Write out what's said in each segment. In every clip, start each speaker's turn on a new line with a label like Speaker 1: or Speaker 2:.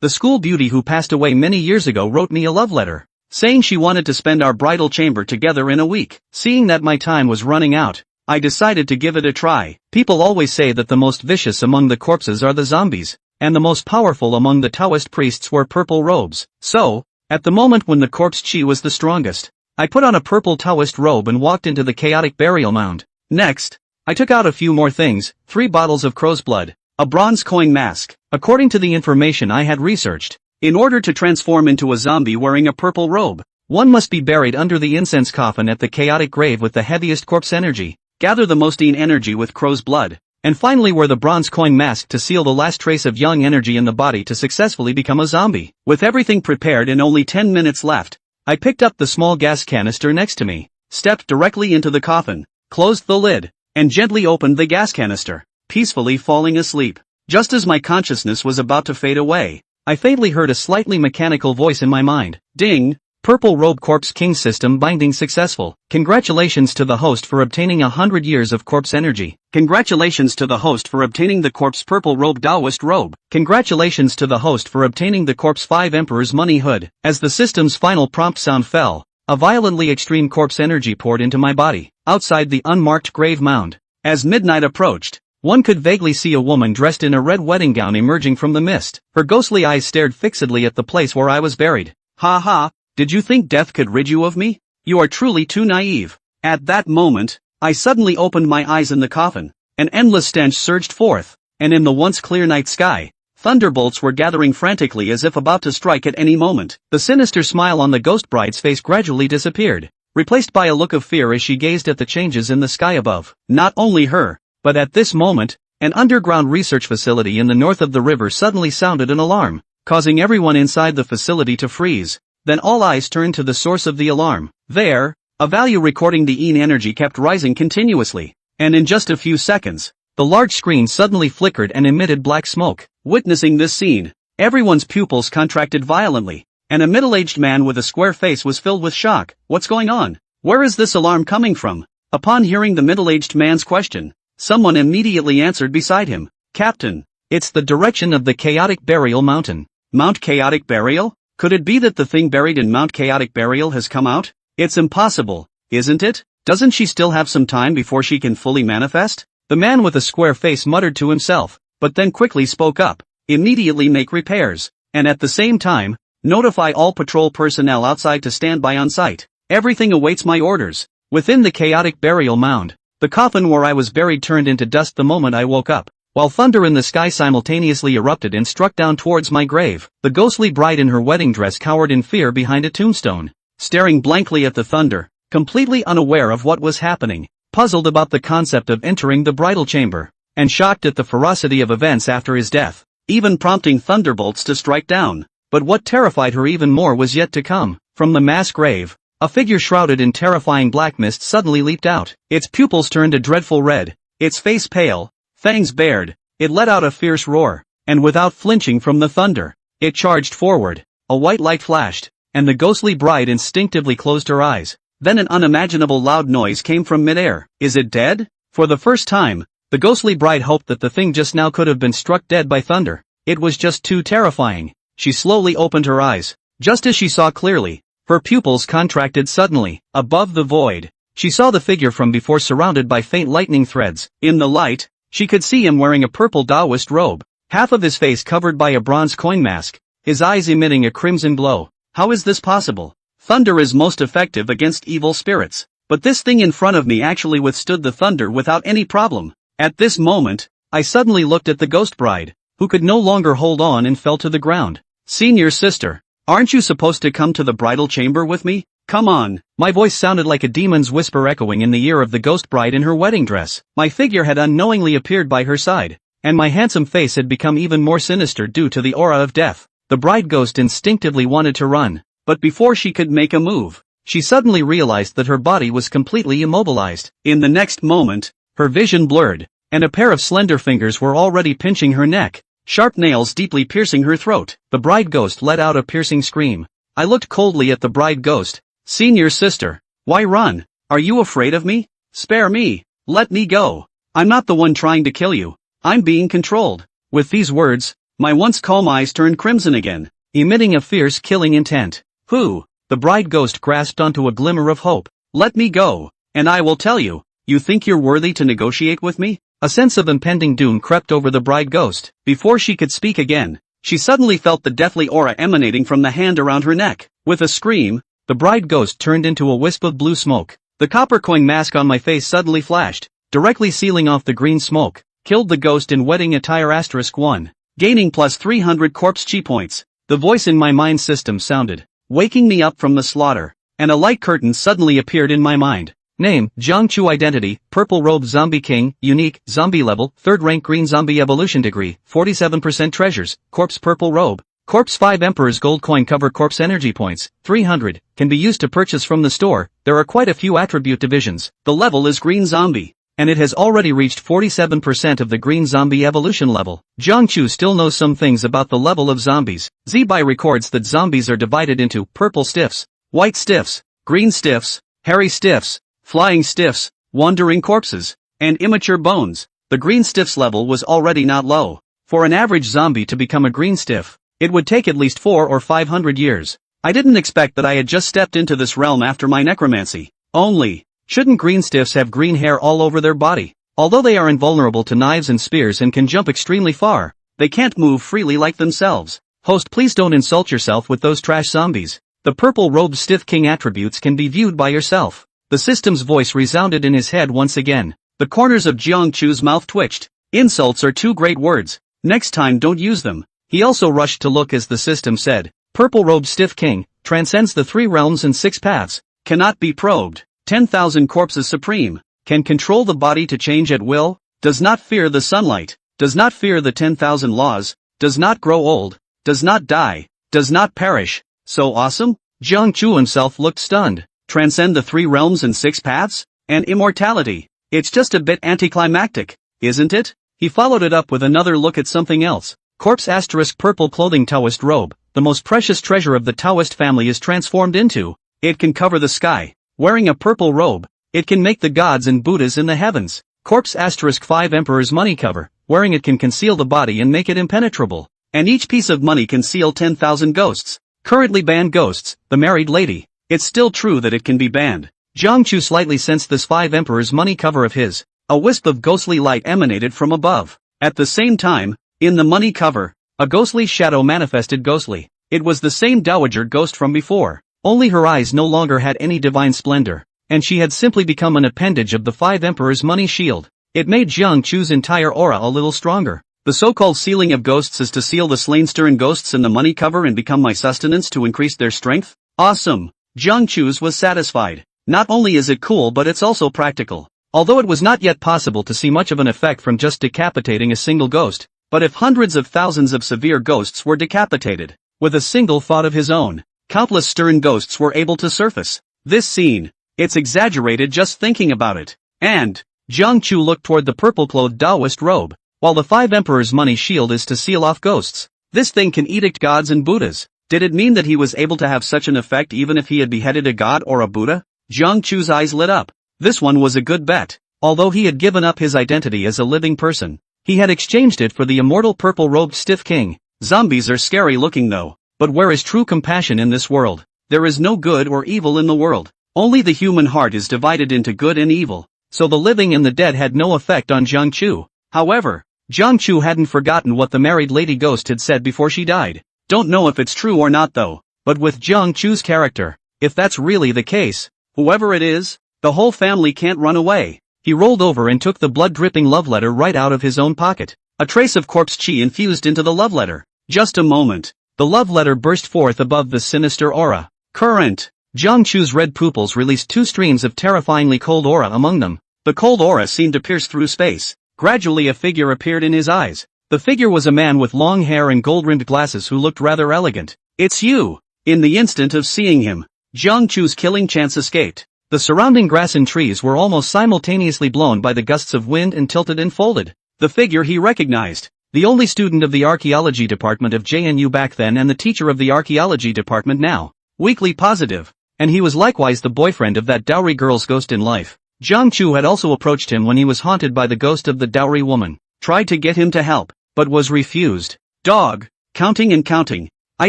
Speaker 1: The school beauty who passed away many years ago wrote me a love letter, saying she wanted to spend our bridal chamber together in a week. Seeing that my time was running out, I decided to give it a try. People always say that the most vicious among the corpses are the zombies, and the most powerful among the Taoist priests wear purple robes. So, at the moment when the corpse chi was the strongest, I put on a purple Taoist robe and walked into the chaotic burial mound. Next, I took out a few more things, 3 bottles of crow's blood, a bronze coin mask. According to the information I had researched, in order to transform into a zombie wearing a purple robe, one must be buried under the incense coffin at the chaotic grave with the heaviest corpse energy, gather the most yin energy with crow's blood, and finally wear the bronze coin mask to seal the last trace of yang energy in the body to successfully become a zombie. With everything prepared and only 10 minutes left, I picked up the small gas canister next to me, stepped directly into the coffin, closed the lid, and gently opened the gas canister, peacefully falling asleep. Just as my consciousness was about to fade away, I faintly heard a slightly mechanical voice in my mind. Ding! Purple Robe Corpse King System Binding Successful. Congratulations to the host for obtaining 100 years of corpse energy. Congratulations to the host for obtaining the corpse Purple Robe Taoist Robe. Congratulations to the host for obtaining the corpse 5 Emperor's Money Hood. As the system's final prompt sound fell, a violently extreme corpse energy poured into my body, outside the unmarked grave mound. As midnight approached, one could vaguely see a woman dressed in a red wedding gown emerging from the mist. Her ghostly eyes stared fixedly at the place where I was buried. Ha ha! Did you think death could rid you of me? You are truly too naive. At that moment, I suddenly opened my eyes in the coffin. An endless stench surged forth, and in the once clear night sky, thunderbolts were gathering frantically as if about to strike at any moment. The sinister smile on the ghost bride's face gradually disappeared, replaced by a look of fear as she gazed at the changes in the sky above. Not only her, but at this moment, an underground research facility in the north of the river suddenly sounded an alarm, causing everyone inside the facility to freeze. Then all eyes turned to the source of the alarm. There, a value recording the yin energy kept rising continuously, and in just a few seconds, the large screen suddenly flickered and emitted black smoke. Witnessing this scene, everyone's pupils contracted violently, and a middle-aged man with a square face was filled with shock. What's going on? Where is this alarm coming from? Upon hearing the middle-aged man's question, someone immediately answered beside him. Captain, it's the direction of the Chaotic Burial Mountain. Mount Chaotic Burial? Could it be that the thing buried in Mount Chaotic Burial has come out? It's impossible, isn't it? Doesn't she still have some time before she can fully manifest? The man with a square face muttered to himself, but then quickly spoke up. Immediately make repairs, and at the same time, notify all patrol personnel outside to stand by on site. Everything awaits my orders. Within the Chaotic Burial Mound, the coffin where I was buried turned into dust the moment I woke up, while thunder in the sky simultaneously erupted and struck down towards my grave. The ghostly bride in her wedding dress cowered in fear behind a tombstone, staring blankly at the thunder, completely unaware of what was happening, puzzled about the concept of entering the bridal chamber, and shocked at the ferocity of events after his death, even prompting thunderbolts to strike down. But what terrified her even more was yet to come. From the mass grave, a figure shrouded in terrifying black mist suddenly leaped out. Its pupils turned a dreadful red, its face pale, fangs bared. It let out a fierce roar, and without flinching from the thunder, it charged forward. A white light flashed, and the ghostly bride instinctively closed her eyes. Then an unimaginable loud noise came from midair. Is it dead? For the first time, the ghostly bride hoped that the thing just now could have been struck dead by thunder. It was just too terrifying. She slowly opened her eyes. Just as she saw clearly, her pupils contracted suddenly. Above the void, she saw the figure from before surrounded by faint lightning threads. In the light, she could see him wearing a purple Taoist robe, half of his face covered by a bronze coin mask, his eyes emitting a crimson glow. How is this possible? Thunder is most effective against evil spirits, but this thing in front of me actually withstood the thunder without any problem. At this moment, I suddenly looked at the ghost bride, who could no longer hold on and fell to the ground. Senior sister, aren't you supposed to come to the bridal chamber with me? Come on. My voice sounded like a demon's whisper echoing in the ear of the ghost bride in her wedding dress. My figure had unknowingly appeared by her side, and my handsome face had become even more sinister due to the aura of death. The bride ghost instinctively wanted to run, but before she could make a move, she suddenly realized that her body was completely immobilized. In the next moment, her vision blurred, and a pair of slender fingers were already pinching her neck, sharp nails deeply piercing her throat. The bride ghost let out a piercing scream. I looked coldly at the bride ghost. Senior sister, why run? Are you afraid of me? Spare me. Let me go. I'm not the one trying to kill you. I'm being controlled. With these words, My once calm eyes turned crimson again, emitting a fierce killing intent. Who? The bride ghost grasped onto a glimmer of hope. Let me go, and I will tell you. You think you're worthy to negotiate with me? A sense of impending doom crept over the bride ghost. Before she could speak again, she suddenly felt the deathly aura emanating from the hand around her neck. With a scream, the bride ghost turned into a wisp of blue smoke. The copper coin mask on my face suddenly flashed, directly sealing off the green smoke. Killed the ghost in wedding attire *1. Gaining plus 300 corpse chi points. The voice in my mind system sounded, waking me up from the slaughter, and a light curtain suddenly appeared in my mind. Name, Jiangchu. Identity, Purple Robe Zombie King, Unique, Zombie Level, 3rd Rank Green Zombie Evolution Degree, 47% Treasures, Corpse Purple Robe, Corpse 5 Emperor's Gold Coin Cover Corpse Energy Points, 300, can be used to purchase from the store. There are quite a few attribute divisions. The level is Green Zombie, and it has already reached 47% of the Green Zombie Evolution level. Jiangchu still knows some things about the level of zombies. Zibai records that zombies are divided into Purple Stiffs, White Stiffs, Green Stiffs, Hairy Stiffs, Flying Stiffs, Wandering Corpses, and Immature Bones. The Green Stiffs level was already not low. For an average zombie to become a Green Stiff, it would take at least 400 or 500 years. I didn't expect that I had just stepped into this realm after my necromancy. Only, shouldn't Green Stiffs have green hair all over their body? Although they are invulnerable to knives and spears and can jump extremely far, they can't move freely like themselves. Host, please don't insult yourself with those trash zombies. The Purple Robed Stiff King attributes can be viewed by yourself. The system's voice resounded in his head once again. The corners of Jiangchu's mouth twitched. Insults are too great words. Next time don't use them. He also rushed to look as the system said. Purple Robed Stiff King, transcends the 3 realms and 6 paths, cannot be probed. 10,000 corpses supreme, can control the body to change at will, does not fear the sunlight, does not fear the 10,000 laws, does not grow old, does not die, does not perish. So awesome? Jiangchu himself looked stunned. Transcend the 3 realms and 6 paths? And immortality. It's just a bit anticlimactic, isn't it? He followed it up with another look at something else. Corpse * Purple Clothing Taoist Robe. The most precious treasure of the Taoist family is transformed into. It can cover the sky. Wearing a purple robe, it can make the gods and Buddhas in the heavens. Corpse * 5 Emperor's Money Cover. Wearing it can conceal the body and make it impenetrable. And each piece of money can seal 10,000 ghosts. Currently banned ghosts, the married lady. It's still true that it can be banned. Jiangchu slightly sensed this 5 Emperor's money cover of his. A wisp of ghostly light emanated from above. At the same time, in the money cover, a ghostly shadow manifested ghostly. It was the same dowager ghost from before. Only her eyes no longer had any divine splendor, and she had simply become an appendage of the 5 Emperor's money shield. It made Jiangchu's entire aura a little stronger. The so-called sealing of ghosts is to seal the slain stirring ghosts in the money cover and become my sustenance to increase their strength? Awesome! Jiangchu's was satisfied. Not only is it cool but it's also practical. Although it was not yet possible to see much of an effect from just decapitating a single ghost, but if hundreds of thousands of severe ghosts were decapitated, with a single thought of his own, countless stern ghosts were able to surface. This scene, it's exaggerated just thinking about it. And, Jiangchu looked toward the purple-clothed Taoist robe. While the 5 Emperor's money shield is to seal off ghosts, this thing can edict gods and Buddhas. Did it mean that he was able to have such an effect even if he had beheaded a god or a Buddha? Jiangchu's eyes lit up. This one was a good bet. Although he had given up his identity as a living person, he had exchanged it for the immortal purple-robed Stiff King. Zombies are scary looking though. But where is true compassion in this world? There is no good or evil in the world. Only the human heart is divided into good and evil. So the living and the dead had no effect on Jiangchu. However, Jiangchu hadn't forgotten what the married lady ghost had said before she died. Don't know if it's true or not though, but with Jiangchu's character, if that's really the case, whoever it is, the whole family can't run away. He rolled over and took the blood-dripping love letter right out of his own pocket. A trace of corpse chi infused into the love letter. Just a moment. The love letter burst forth above the sinister aura. Current. Jiangchu's red pupils released 2 streams of terrifyingly cold aura among them. The cold aura seemed to pierce through space. Gradually a figure appeared in his eyes. The figure was a man with long hair and gold-rimmed glasses who looked rather elegant. It's you! In the instant of seeing him, Jiangchu's killing chance escaped. The surrounding grass and trees were almost simultaneously blown by the gusts of wind and tilted and folded. The figure he recognized. The only student of the archaeology department of JNU back then and the teacher of the archaeology department now. Weakly positive. And he was likewise the boyfriend of that dowry girl's ghost in life. Jiangchu had also approached him when he was haunted by the ghost of the dowry woman. Tried to get him to help, but was refused. Dog. Counting and counting. I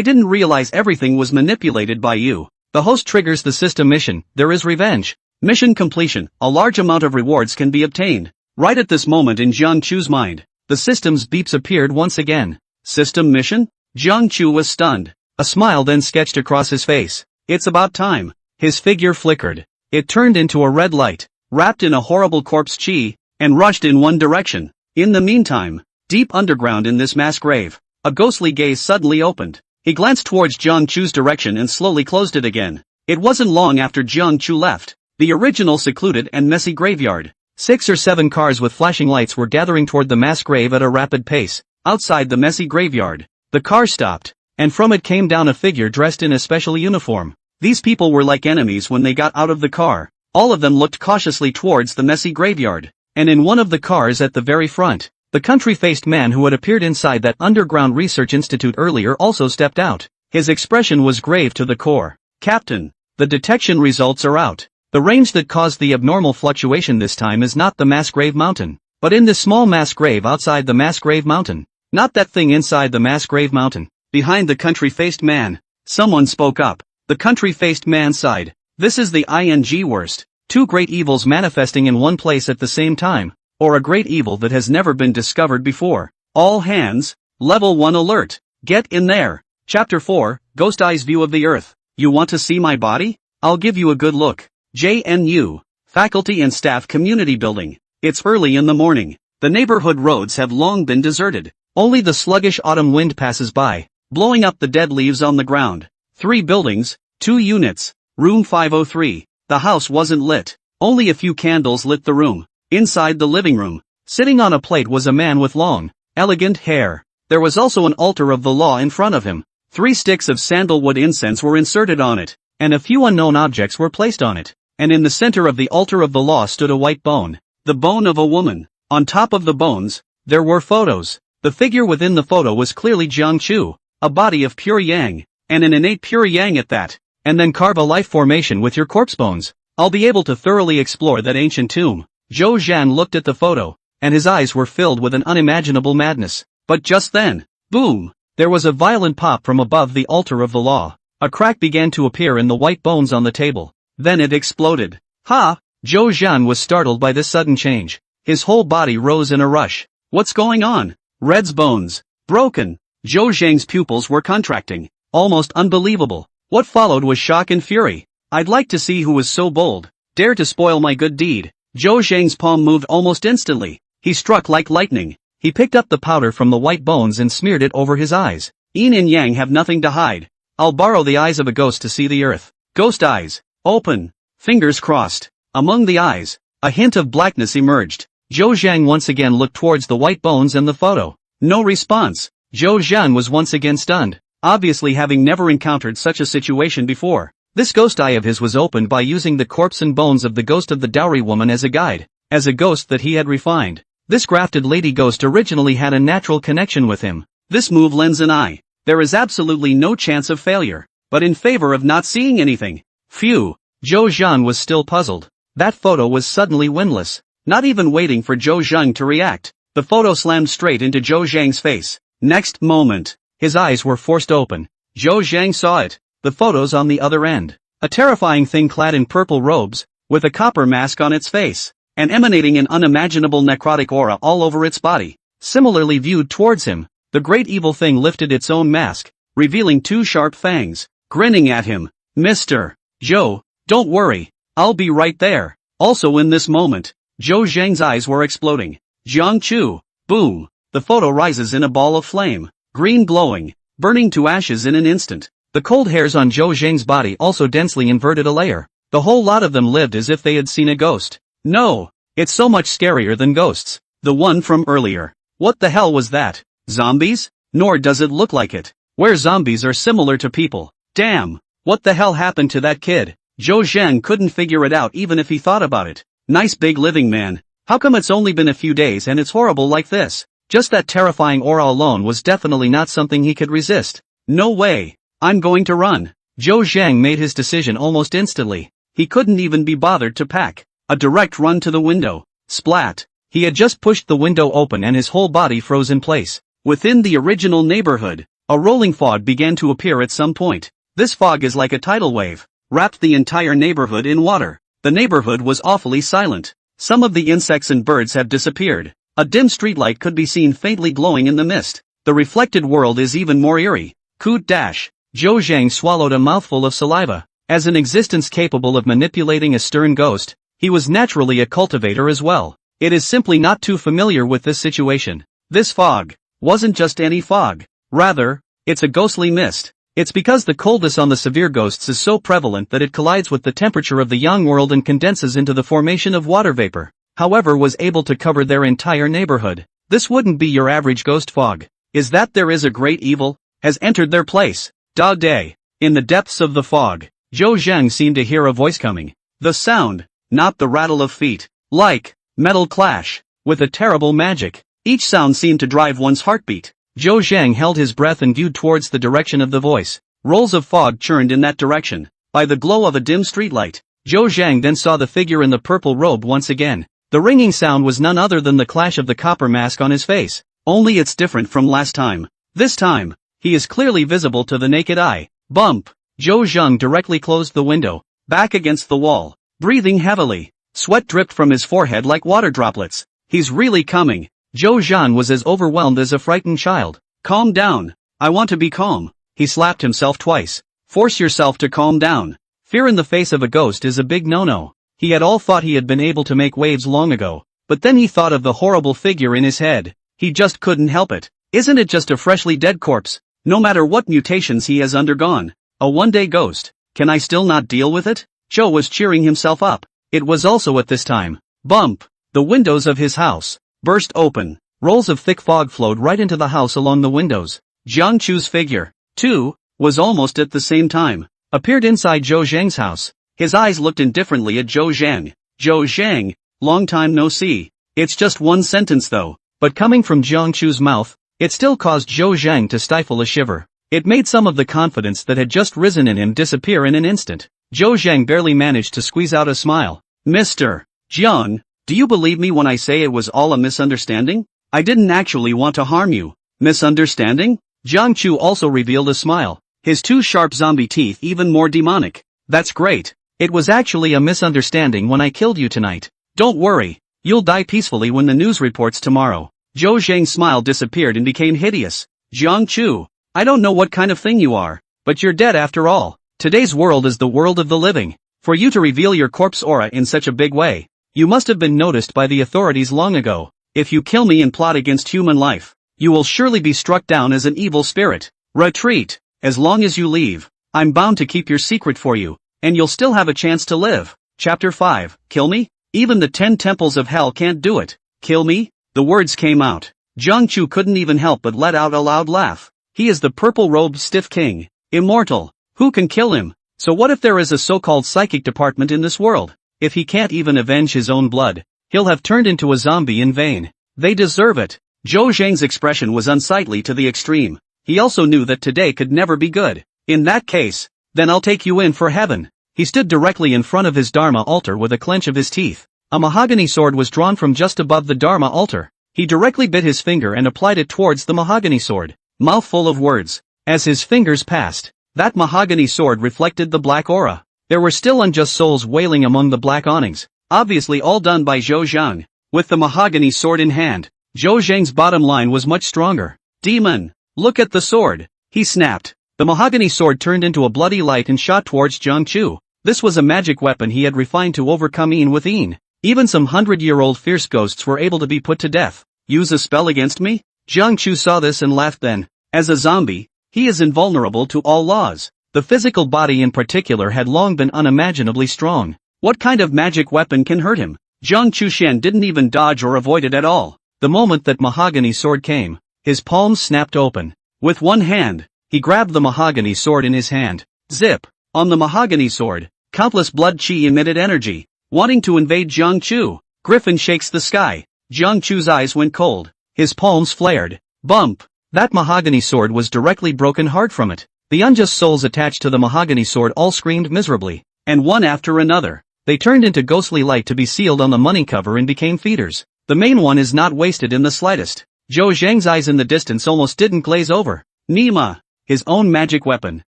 Speaker 1: didn't realize everything was manipulated by you. The host triggers the system mission. There is revenge. Mission completion. A large amount of rewards can be obtained. Right at this moment in Jiang Chu's mind, the system's beeps appeared once again. System mission? Jiang Chu was stunned. A smile then sketched across his face. It's about time. His figure flickered. It turned into a red light, wrapped in a horrible corpse chi, and rushed in one direction. In the meantime, deep underground in this mass grave, a ghostly gaze suddenly opened. He glanced towards Jiang Chu's direction and slowly closed it again. It wasn't long after Jiang Chu left the original secluded and messy graveyard. 6 or 7 cars with flashing lights were gathering toward the mass grave at a rapid pace. Outside the messy graveyard, the car stopped, and from it came down a figure dressed in a special uniform. These people were like enemies when they got out of the car. All of them looked cautiously towards the messy graveyard, and in one of the cars at the very front, the country-faced man who had appeared inside that underground research institute earlier also stepped out. His expression was grave to the core. Captain, the detection results are out. The range that caused the abnormal fluctuation this time is not the mass grave mountain, but in this small mass grave outside the mass grave mountain. Not that thing inside the mass grave mountain. Behind the country-faced man, someone spoke up. The country-faced man sighed. This is the ing worst. 2 great evils manifesting in one place at the same time, or a great evil that has never been discovered before. All hands, level 1 alert. Get in there. Chapter 4, Ghost Eyes View of the Earth. You want to see my body? I'll give you a good look. JNU, Faculty and Staff Community Building. It's early in the morning. The neighborhood roads have long been deserted. Only the sluggish autumn wind passes by, blowing up the dead leaves on the ground. 3 buildings, 2 units. Room 503. The house wasn't lit. Only a few candles lit the room. Inside the living room, sitting on a plate was a man with long, elegant hair. There was also an altar of the law in front of him. 3 sticks of sandalwood incense were inserted on it, and a few unknown objects were placed on it. And in the center of the altar of the law stood a white bone. The bone of a woman. On top of the bones, there were photos. The figure within the photo was clearly Jiang Chu, a body of pure yang, and an innate pure yang at that. And then carve a life formation with your corpse bones. I'll be able to thoroughly explore that ancient tomb. Zhou Zhan looked at the photo, and his eyes were filled with an unimaginable madness. But just then, boom! There was a violent pop from above the altar of the law. A crack began to appear in the white bones on the table. Then it exploded. Ha! Zhou Zhan was startled by this sudden change. His whole body rose in a rush. What's going on? Red's bones. Broken. Zhou Zhang's pupils were contracting. Almost unbelievable. What followed was shock and fury. I'd like to see who was so bold. Dare to spoil my good deed. Zhou Zhang's palm moved almost instantly. He struck like lightning. He picked up the powder from the white bones and smeared it over his eyes. Yin and Yang have nothing to hide. I'll borrow the eyes of a ghost to see the earth. Ghost eyes. Open. Fingers crossed. Among the eyes, a hint of blackness emerged. Zhou Zhang once again looked towards the white bones and the photo. No response. Zhou Zhan was once again stunned, obviously having never encountered such a situation before. This ghost eye of his was opened by using the corpse and bones of the ghost of the dowry woman as a guide, as a ghost that he had refined. This grafted lady ghost originally had a natural connection with him. This move lends an eye. There is absolutely no chance of failure, but in favor of not seeing anything. Phew. Zhou Zhan was still puzzled. That photo was suddenly windless. Not even waiting for Zhou Zhang to react, the photo slammed straight into Zhou Zhang's face. Next moment, his eyes were forced open. Zhou Zhang saw it. The photo's on the other end. A terrifying thing clad in purple robes, with a copper mask on its face, and emanating an unimaginable necrotic aura all over its body. Similarly viewed towards him, the great evil thing lifted its own mask, revealing 2 sharp fangs, grinning at him. Mr. Zhou, don't worry, I'll be right there. Also in this moment, Zhou Zhang's eyes were exploding. Jiang Chu, boom, the photo rises in a ball of flame, green glowing, burning to ashes in an instant. The cold hairs on Zhou Zhang's body also densely inverted a layer. The whole lot of them lived as if they had seen a ghost. No, it's so much scarier than ghosts. The one from earlier. What the hell was that? Zombies? Nor does it look like it. Where zombies are similar to people. Damn, what the hell happened to that kid? Zhou Zhang couldn't figure it out even if he thought about it. Nice big living man. How come it's only been a few days and it's horrible like this? Just that terrifying aura alone was definitely not something he could resist. No way. I'm going to run. Zhou Zhang made his decision almost instantly. He couldn't even be bothered to pack. A direct run to the window. Splat. He had just pushed the window open and his whole body froze in place. Within the original neighborhood, a rolling fog began to appear at some point. This fog is like a tidal wave, wrapped the entire neighborhood in water. The neighborhood was awfully silent. Some of the insects and birds have disappeared. A dim streetlight could be seen faintly glowing in the mist. The reflected world is even more eerie. Coot dash. Zhou Zhang swallowed a mouthful of saliva. As an existence capable of manipulating a stern ghost, he was naturally a cultivator as well. It is simply not too familiar with this situation. This fog wasn't just any fog. Rather, it's a ghostly mist. It's because the coldness on the severe ghosts is so prevalent that it collides with the temperature of the young world and condenses into the formation of water vapor. However, was able to cover their entire neighborhood. This wouldn't be your average ghost fog. Is that there is a great evil has entered their place. Da day. In the depths of the fog, Zhou Zhang seemed to hear a voice coming. The sound, not the rattle of feet. Like metal clash, with a terrible magic. Each sound seemed to drive one's heartbeat. Zhou Zhang held his breath and viewed towards the direction of the voice. Rolls of fog churned in that direction. By the glow of a dim streetlight, Zhou Zhang then saw the figure in the purple robe once again. The ringing sound was none other than the clash of the copper mask on his face. Only it's different from last time. This time, he is clearly visible to the naked eye. Bump! Zhou Zhang directly closed the window, back against the wall, breathing heavily. Sweat dripped from his forehead like water droplets. He's really coming. Zhou Zhan was as overwhelmed as a frightened child. Calm down. I want to be calm. He slapped himself twice. Force yourself to calm down. Fear in the face of a ghost is a big no-no. He had all thought he had been able to make waves long ago, but then he thought of the horrible figure in his head. He just couldn't help it. Isn't it just a freshly dead corpse? No matter what mutations he has undergone. A one-day ghost. Can I still not deal with it? Zhou was cheering himself up. It was also at this time. Bump! The windows of his house burst open. Rolls of thick fog flowed right into the house along the windows. Jiang Chu's figure, too, was almost at the same time, appeared inside Zhou Zhang's house. His eyes looked indifferently at Zhou Zhang. Zhou Zhang, long time no see. It's just one sentence though, but coming from Jiang Chu's mouth, it still caused Zhou Zhang to stifle a shiver. It made some of the confidence that had just risen in him disappear in an instant. Zhou Zhang barely managed to squeeze out a smile. Mr. Jiang, do you believe me when I say it was all a misunderstanding? I didn't actually want to harm you. Misunderstanding? Jiang Chu also revealed a smile, his two sharp zombie teeth even more demonic. That's great. It was actually a misunderstanding when I killed you tonight. Don't worry, you'll die peacefully when the news reports tomorrow. Zhou Zhang's smile disappeared and became hideous. Jiang Chu, I don't know what kind of thing you are, but you're dead after all. Today's world is the world of the living. For you to reveal your corpse aura in such a big way, you must have been noticed by the authorities long ago. If you kill me and plot against human life, you will surely be struck down as an evil spirit. Retreat. As long as you leave, I'm bound to keep your secret for you, and you'll still have a chance to live. Chapter 5. Kill me? Even the 10 temples of hell can't do it. Kill me? The words came out. Jiang Chu couldn't even help but let out a loud laugh. He is the purple-robed stiff king. Immortal. Who can kill him? So what if there is a so-called psychic department in this world? If he can't even avenge his own blood, he'll have turned into a zombie in vain. They deserve it. Zhou Zhang's expression was unsightly to the extreme. He also knew that today could never be good. In that case, then I'll take you in for heaven. He stood directly in front of his Dharma altar with a clench of his teeth. A mahogany sword was drawn from just above the Dharma altar. He directly bit his finger and applied it towards the mahogany sword. Mouthful of words. As his fingers passed, that mahogany sword reflected the black aura. There were still unjust souls wailing among the black awnings, obviously all done by Zhou Zhang. With the mahogany sword in hand, Zhou Zhang's bottom line was much stronger. Demon! Look at the sword! He snapped. The mahogany sword turned into a bloody light and shot towards Jiang Chu. This was a magic weapon he had refined to overcome with ease. Even some 100-year-old fierce ghosts were able to be put to death. Use a spell against me? Jiang Chu saw this and laughed then. As a zombie, he is invulnerable to all laws. The physical body in particular had long been unimaginably strong. What kind of magic weapon can hurt him? Jiang Chushan didn't even dodge or avoid it at all. The moment that mahogany sword came, his palms snapped open. With one hand, he grabbed the mahogany sword in his hand. Zip! On the mahogany sword, countless blood chi emitted energy, wanting to invade Jiang Chu. Griffin shakes the sky. Jiang Chu's eyes went cold. His palms flared. Bump! That mahogany sword was directly broken hard from it. The unjust souls attached to the mahogany sword all screamed miserably, and one after another, they turned into ghostly light to be sealed on the money cover and became feeders. The main one is not wasted in the slightest. Zhou Zhang's eyes in the distance almost didn't glaze over. Nima! His own magic weapon.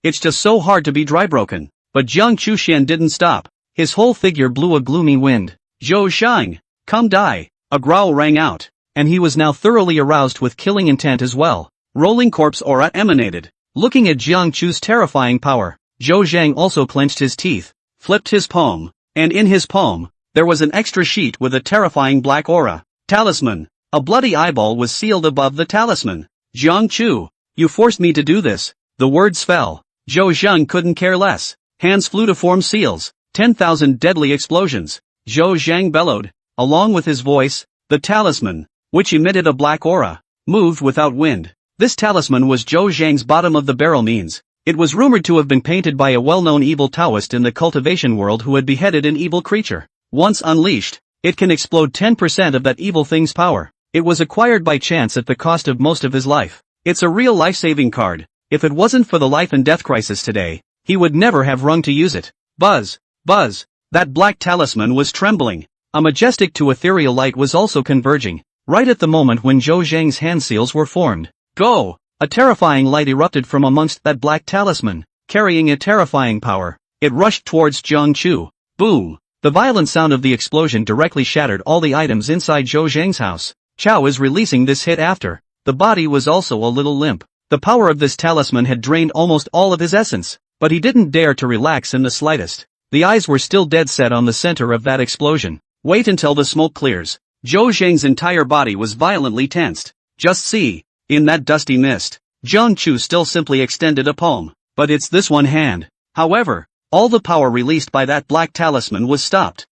Speaker 1: It's just so hard to be dry-broken. But Jiang Chuxian didn't stop. His whole figure blew a gloomy wind. Zhou Shang! Come die! A growl rang out. And he was now thoroughly aroused with killing intent as well. Rolling corpse aura emanated. Looking at Jiang Chu's terrifying power, Zhou Zhang also clenched his teeth, flipped his palm, and in his palm, there was an extra sheet with a terrifying black aura. Talisman. A bloody eyeball was sealed above the talisman. Jiang Chu, you forced me to do this. The words fell. Zhou Zhang couldn't care less. Hands flew to form seals. 10,000 deadly explosions. Zhou Zhang bellowed. Along with his voice, the talisman, which emitted a black aura, moved without wind. This talisman was Zhou Zhang's bottom-of-the-barrel means. It was rumored to have been painted by a well-known evil Taoist in the cultivation world who had beheaded an evil creature. Once unleashed, it can explode 10% of that evil thing's power. It was acquired by chance at the cost of most of his life. It's a real life-saving card. If it wasn't for the life and death crisis today, he would never have rung to use it. Buzz, buzz, that black talisman was trembling. A majestic to ethereal light was also converging, right at the moment when Zhou Zhang's hand seals were formed. Go! A terrifying light erupted from amongst that black talisman, carrying a terrifying power. It rushed towards Jiang Chu. Boom! The violent sound of the explosion directly shattered all the items inside Zhou Zhang's house. Chao is releasing this hit after. The body was also a little limp. The power of this talisman had drained almost all of his essence, but he didn't dare to relax in the slightest. The eyes were still dead set on the center of that explosion. Wait until the smoke clears. Zhou Zhang's entire body was violently tensed. Just see. In that dusty mist, Jiang Chu still simply extended a palm. But it's this one hand. However, all the power released by that black talisman was stopped.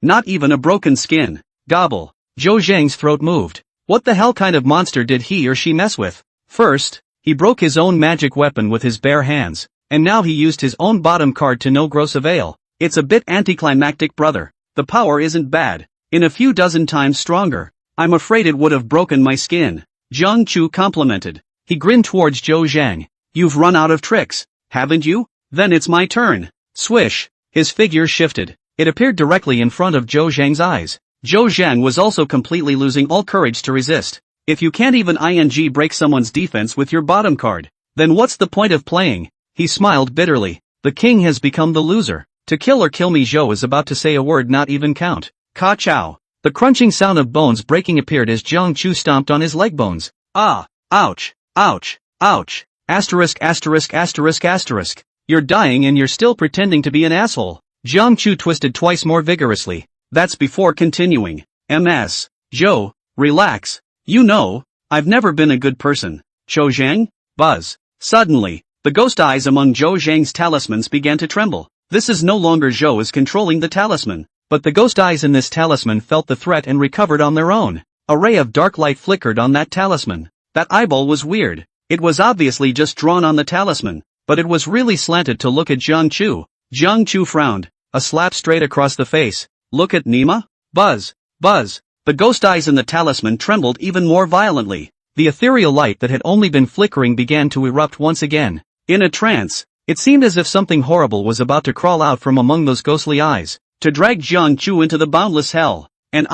Speaker 1: Not even a broken skin. Gobble. Zhou Zhang's throat moved. What the hell kind of monster did he or she mess with? First, he broke his own magic weapon with his bare hands, and now he used his own bottom card to no gross avail. It's a bit anticlimactic, brother. The power isn't bad. In a few dozen times stronger. I'm afraid it would have broken my skin. Jiang Chu complimented. He grinned towards Zhou Zhang. You've run out of tricks, haven't you? Then it's my turn. Swish. His figure shifted. It appeared directly in front of Zhou Zhang's eyes. Zhou Zhang was also completely losing all courage to resist. If you can't even break someone's defense with your bottom card, then what's the point of playing? He smiled bitterly. The king has become the loser. To kill or kill me. Zhou is about to say a word not even count. Ka chow. The crunching sound of bones breaking appeared as Jiang Chu stomped on his leg bones. Ah! Ouch! Ouch! Ouch! Asterisk. You're dying and you're still pretending to be an asshole. Jiang Chu twisted twice more vigorously. That's before continuing. Ms. Zhou, relax. You know, I've never been a good person. Zhou Zhang? Buzz. Suddenly, the ghost eyes among Zhou Zhang's talismans began to tremble. This is no longer Zhou is controlling the talisman. But the ghost eyes in this talisman felt the threat and recovered on their own. A ray of dark light flickered on that talisman. That eyeball was weird. It was obviously just drawn on the talisman, but it was really slanted to look at Jiang Chu. Jiang Chu frowned, a slap straight across the face. Look at Nima? Buzz. Buzz. The ghost eyes in the talisman trembled even more violently. The ethereal light that had only been flickering began to erupt once again. In a trance, it seemed as if something horrible was about to crawl out from among those ghostly eyes, to drag Jiang Chu into the boundless hell. An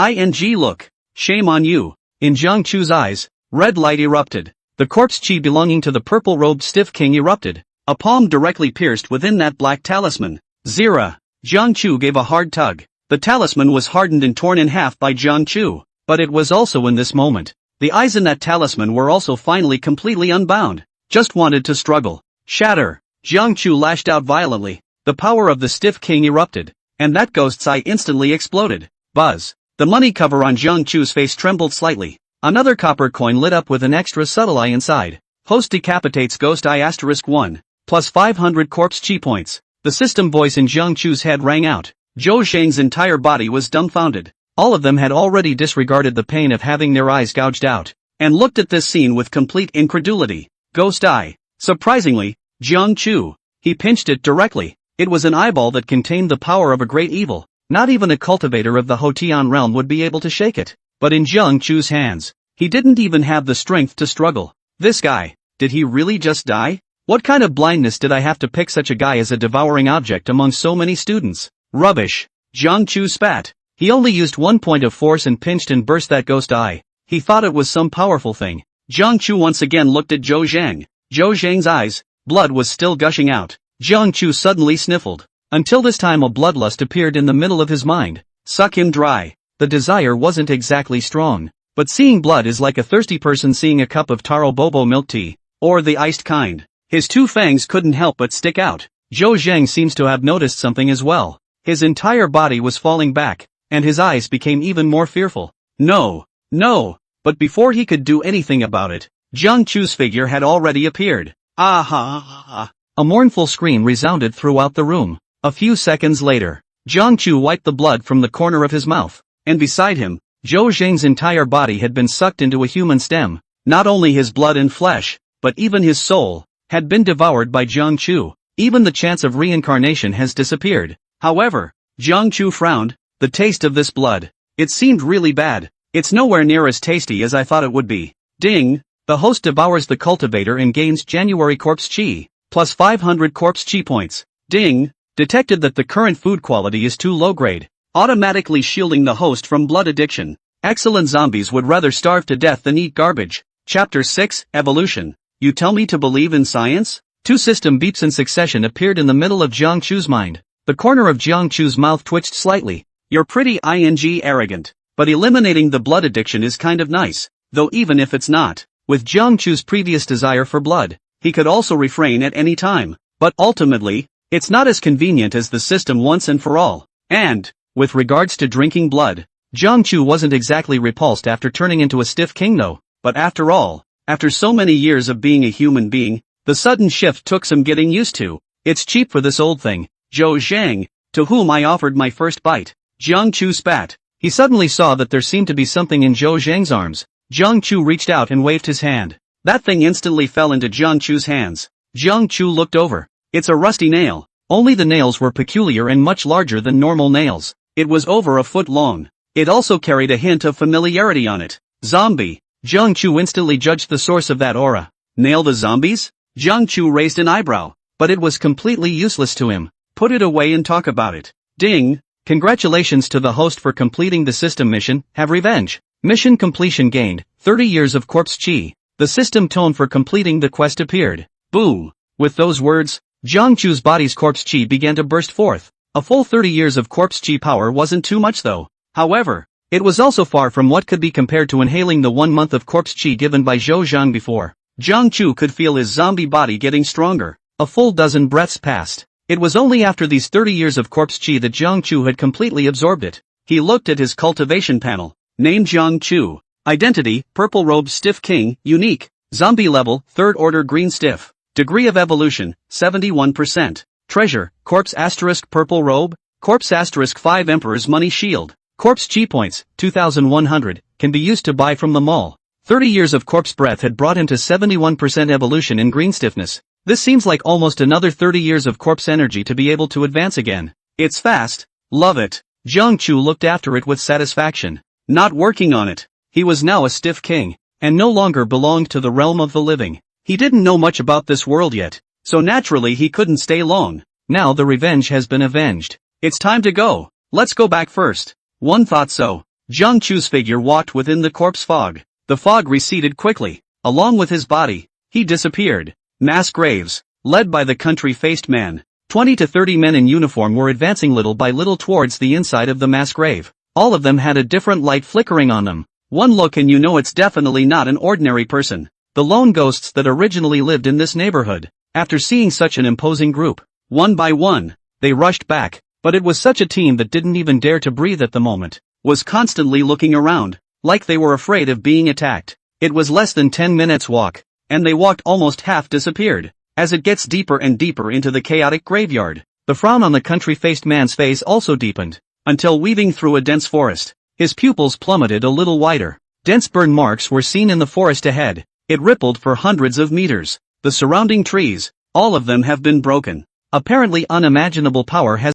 Speaker 1: look. Shame on you. In Jiang Chu's eyes, red light erupted. The corpse chi belonging to the purple-robed stiff king erupted. A palm directly pierced within that black talisman. Zira. Jiang Chu gave a hard tug. The talisman was hardened and torn in half by Jiang Chu. But it was also in this moment. The eyes in that talisman were also finally completely unbound. Just wanted to struggle. Shatter. Jiang Chu lashed out violently. The power of the stiff king erupted. And that ghost's eye instantly exploded. Buzz. The money cover on Jiang Chu's face trembled slightly. Another copper coin lit up with an extra subtle eye inside. Host decapitates ghost eye *1. Plus 500 corpse chi points. The system voice in Jiang Chu's head rang out. Zhou Zhang's entire body was dumbfounded. All of them had already disregarded the pain of having their eyes gouged out, and looked at this scene with complete incredulity. Ghost eye. Surprisingly, Jiang Chu. He pinched it directly. It was an eyeball that contained the power of a great evil. Not even a cultivator of the Hotian realm would be able to shake it. But in Jiang Chu's hands, he didn't even have the strength to struggle. This guy, did he really just die? What kind of blindness did I have to pick such a guy as a devouring object among so many students? Rubbish. Jiang Chu spat. He only used 1 point of force and pinched and burst that ghost eye. He thought it was some powerful thing. Jiang Chu once again looked at Zhou Zhang. Zhou Zhang's eyes, blood was still gushing out. Jiang Chu suddenly sniffled. Until this time a bloodlust appeared in the middle of his mind. Suck him dry. The desire wasn't exactly strong. But seeing blood is like a thirsty person seeing a cup of taro bobo milk tea. Or the iced kind. His two fangs couldn't help but stick out. Zhou Zhang seems to have noticed something as well. His entire body was falling back, and his eyes became even more fearful. No. No. But before he could do anything about it, Jiang Chu's figure had already appeared. Ah ha ha ha. A mournful scream resounded throughout the room. A few seconds later, Jiang Chu wiped the blood from the corner of his mouth, and beside him, Zhou Zhang's entire body had been sucked into a human stem. Not only his blood and flesh, but even his soul, had been devoured by Jiang Chu. Even the chance of reincarnation has disappeared. However, Jiang Chu frowned. The taste of this blood. It seemed really bad. It's nowhere near as tasty as I thought it would be. Ding! The host devours the cultivator and gains January corpse chi, plus 500 corpse chi points. Ding! Detected that the current food quality is too low grade, automatically shielding the host from blood addiction. Excellent. Zombies would rather starve to death than eat garbage. Chapter 6, Evolution. You tell me to believe in science? Two system beeps in succession appeared in the middle of Jiang Chu's mind. The corner of Jiang Chu's mouth twitched slightly. You're pretty arrogant. But eliminating the blood addiction is kind of nice, though even if it's not. With Jiang Chu's previous desire for blood, he could also refrain at any time. But ultimately, it's not as convenient as the system once and for all. And, with regards to drinking blood, Jiang Chu wasn't exactly repulsed after turning into a stiff king though. But after all, after so many years of being a human being, the sudden shift took some getting used to. It's cheap for this old thing. Zhou Zhang, to whom I offered my first bite. Jiang Chu spat. He suddenly saw that there seemed to be something in Zhou Zhang's arms. Jiang Chu reached out and waved his hand. That thing instantly fell into Jiang Chu's hands. Jiang Chu looked over. It's a rusty nail. Only the nails were peculiar and much larger than normal nails. It was over a foot long. It also carried a hint of familiarity on it. Zombie. Jiang Chu instantly judged the source of that aura. Nail the zombies? Jiang Chu raised an eyebrow. But it was completely useless to him. Put it away and talk about it. Ding! Congratulations to the host for completing the system mission. Have revenge. Mission completion gained. 30 years of corpse chi. The system tone for completing the quest appeared. Boom! With those words, Jiang Chu's body's corpse chi began to burst forth. A full 30 years of corpse chi power wasn't too much though. However, it was also far from what could be compared to inhaling the 1 month of corpse chi given by Zhou Zhang before. Jiang Chu could feel his zombie body getting stronger. A full dozen breaths passed. It was only after these 30 years of corpse chi that Jiang Chu had completely absorbed it. He looked at his cultivation panel. Name Jiang Chu. Identity, purple robe stiff king, unique. Zombie level, 3rd order green stiff. Degree of evolution, 71%. Treasure, corpse asterisk purple robe. Corpse asterisk 5 emperor's money shield. Corpse chi points, 2,100, can be used to buy from the mall. 30 years of corpse breath had brought him to 71% evolution in green stiffness. This seems like almost another 30 years of corpse energy to be able to advance again. It's fast. Love it. Jiang Chu looked after it with satisfaction. Not working on it. He was now a stiff king, and no longer belonged to the realm of the living. He didn't know much about this world yet, so naturally he couldn't stay long. Now the revenge has been avenged. It's time to go. Let's go back first. One thought so. Jiang Chu's figure walked within the corpse fog. The fog receded quickly. Along with his body, he disappeared. Mass graves, led by the country-faced man. 20 to 30 men in uniform were advancing little by little towards the inside of the mass grave. All of them had a different light flickering on them. One look and you know it's definitely not an ordinary person. The lone ghosts that originally lived in this neighborhood. After seeing such an imposing group, one by one, they rushed back, but it was such a team that didn't even dare to breathe at the moment, was constantly looking around, like they were afraid of being attacked. It was less than 10 minutes walk. And they walked almost half disappeared. As it gets deeper and deeper into the chaotic graveyard, the frown on the country-faced man's face also deepened, until weaving through a dense forest, his pupils plummeted a little wider. Dense burn marks were seen in the forest ahead. It rippled for hundreds of meters. The surrounding trees, all of them have been broken. Apparently unimaginable power has